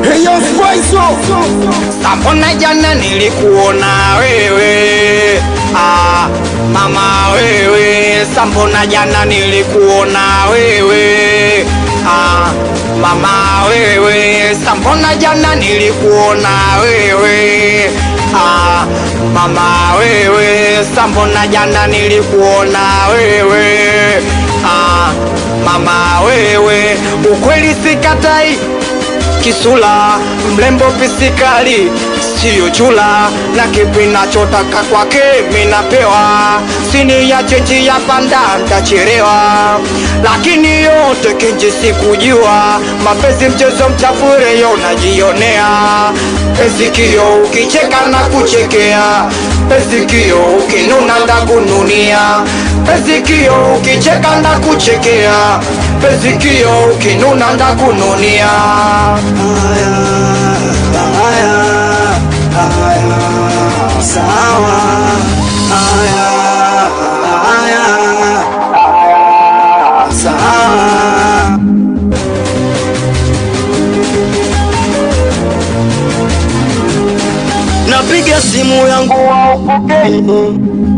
Hey yo Spice, Mbona jana nilikuona wewe, mama wewe. Mbona jana nilikuona wewe, mama wewe. Mbona jana nilikuona wewe, mama wewe. Mbona jana nilikuona wewe, mama wewe. Ukweli sikatai, kisula mlembo pisikali siyo chula, na kipi nachotaka kwake minapewa. Sini ya chenji ya panda ntacherewa, lakini yote kinji sikujua. Mapenzi mchezo mchafure yo najionea. Pezikio ukicheka na kuchekea, pezikio ukinuna ndakununia. Pezikio ukicheka na kuchekea, pezikio ukinuna ndakununia. sawa. Sawa. Napiga simu yangu haupokei,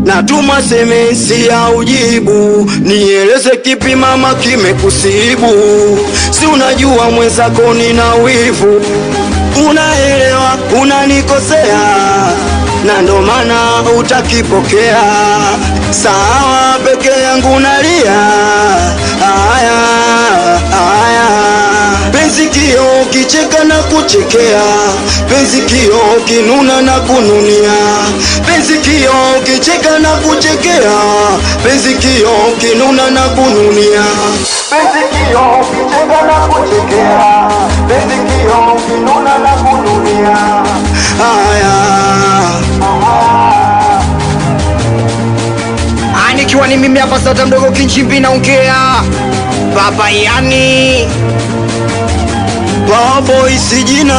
natuma semesi ya ujibu. Nieleze kipi mama kimekusibu? Si unajua mwenzako nina wivu. Unaelewa unanikosea, na ndo maana utakipokea. Sawa, peke yangu nalia. Penzikio ukicheka na kuchekea, penzikio ukinuna na kununia. Penzikio ukicheka na kuchekea, penzikio ukinuna na kununia. Penzikio ukicheka na kuchekea, penzikio ukinuna na kununia. Nikiwa ni mimi hapa Sata Mdogo Kinchimbi naongea. Baba yani Babo isi jina